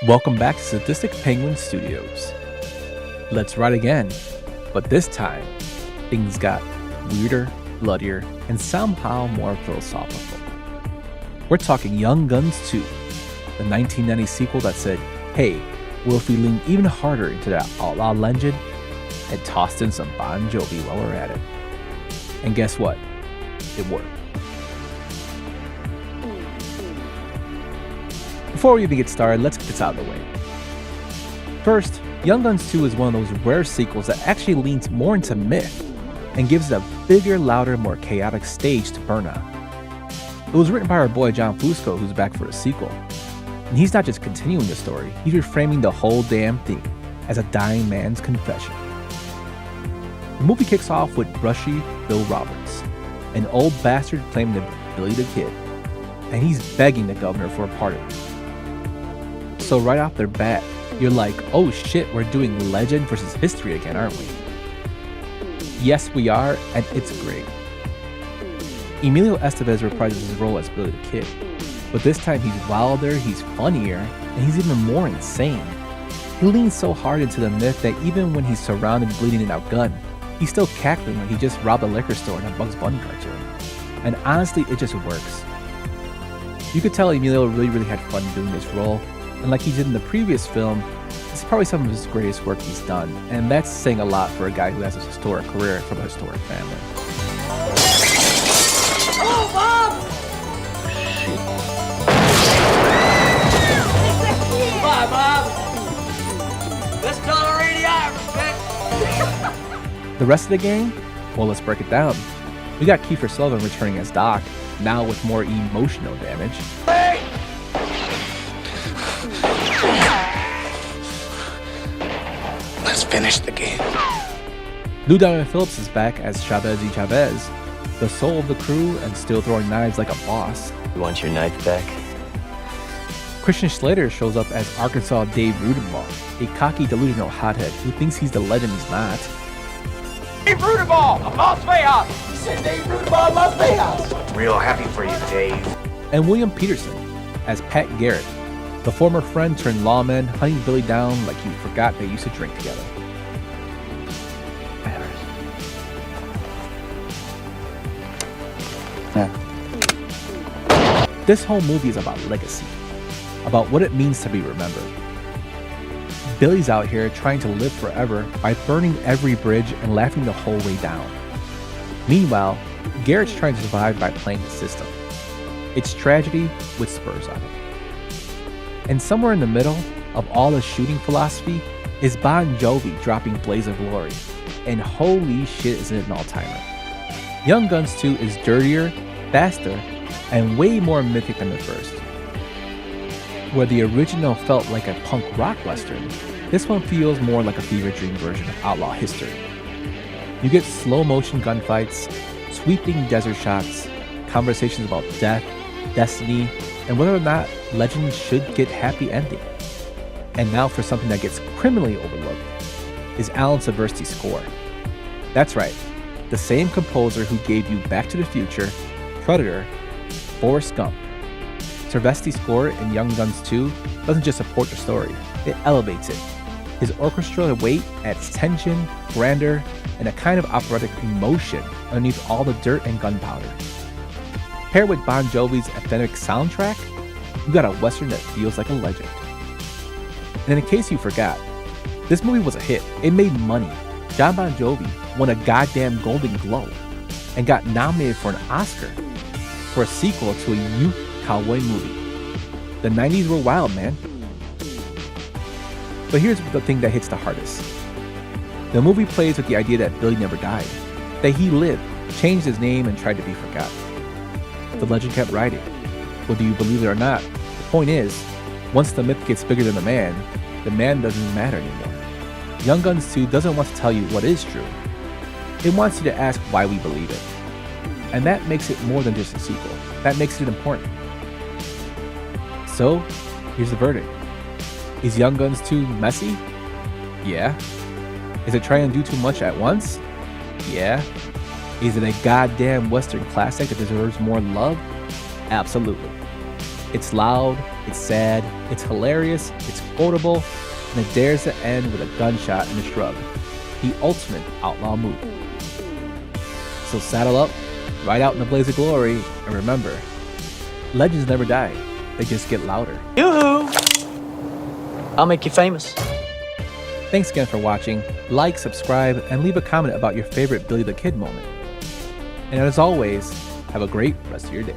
Welcome back to Sadistic Penguin Studios. Let's ride again, but this time, things got weirder, bloodier, and somehow more philosophical. We're talking Young Guns 2, the 1990 sequel that said, hey, what if we lean even harder into that Outlaw legend and tossed in some Bon Jovi while we're at it? And guess what? It worked. Before we even get started, let's get this out of the way. First, Young Guns 2 is one of those rare sequels that actually leans more into myth and gives it a bigger, louder, more chaotic stage to burn on. It was written by our boy John Fusco, who's back for a sequel. And he's not just continuing the story, he's reframing the whole damn thing as a dying man's confession. The movie kicks off with Brushy Bill Roberts, an old bastard claiming to be Billy the Kid, and he's begging the governor for a pardon. So right off their bat, you're like, oh shit, we're doing legend versus history again, aren't we? Yes, we are, and it's great. Emilio Estevez reprises his role as Billy the Kid, but this time he's wilder, he's funnier, and he's even more insane. He leans so hard into the myth that even when he's surrounded, bleeding, and outgunned, he's still cackling like he just robbed a liquor store in a Bugs Bunny cartoon. And honestly, it just works. You could tell Emilio really had fun doing this role, and like he did in the previous film, it's probably some of his greatest work he's done, and that's saying a lot for a guy who has a historic career from a historic family. Oh, Mom! Come on, Mom! Let's call a radiographer. The rest of the gang? Well, let's break it down. We got Kiefer Sutherland returning as Doc, now with more emotional damage. Hey! Let's finish the game. Lou Diamond Phillips is back as Chavez y Chavez, the soul of the crew and still throwing knives like a boss. You want your knife back? Christian Slater shows up as Arkansas Dave Rudenbaugh, a cocky, delusional hothead who thinks he's the legend he's not. Dave Rudenbaugh of Las Vegas! He said Dave Rudenbaugh of Las Vegas! Real happy for you, Dave. And William Peterson as Pat Garrett, the former friend turned lawman hunting Billy down like he forgot they used to drink together. This whole movie is about legacy, about what it means to be remembered. Billy's out here trying to live forever by burning every bridge and laughing the whole way down. Meanwhile, Garrett's trying to survive by playing the system. It's tragedy with spurs on it. And somewhere in the middle of all the shooting philosophy is Bon Jovi dropping Blaze of Glory. And holy shit, is it an all-timer. Young Guns 2 is dirtier, faster, and way more mythic than the first. Where the original felt like a punk rock western, this one feels more like a fever dream version of outlaw history. You get slow motion gunfights, sweeping desert shots, conversations about death, destiny, and whether or not legends should get happy ending. And now for something that gets criminally overlooked is Alan Silvestri's score. That's right, the same composer who gave you Back to the Future, Predator, Forrest Gump. Silvestri's score in Young Guns 2 doesn't just support the story, it elevates it. His orchestral weight adds tension, grandeur, and a kind of operatic emotion underneath all the dirt and gunpowder. Paired with Bon Jovi's authentic soundtrack, you got a western that feels like a legend. And in case you forgot, this movie was a hit. It made money. John Bon Jovi won a goddamn Golden Globe and got nominated for an Oscar for a sequel to a youth cowboy movie. The 90s were wild, man. But here's the thing that hits the hardest. The movie plays with the idea that Billy never died, that he lived, changed his name, and tried to be forgotten. The legend kept riding. Whether you believe it or not, the point is, once the myth gets bigger than the man doesn't matter anymore. Young Guns 2 doesn't want to tell you what is true. It wants you to ask why we believe it. And that makes it more than just a sequel. That makes it important. So, here's the verdict. Is Young Guns 2 messy? Yeah. Is it trying to do too much at once? Yeah. Is it a goddamn Western classic that deserves more love? Absolutely. It's loud, It's sad, it's hilarious, it's quotable, and it dares to end with a gunshot and a shrug. The ultimate outlaw move. So saddle up, ride out in the blaze of glory, and remember, legends never die, they just get louder. Yoo-hoo! I'll make you famous. Thanks again for watching. Like, subscribe, and leave a comment about your favorite Billy the Kid moment. And as always, have a great rest of your day.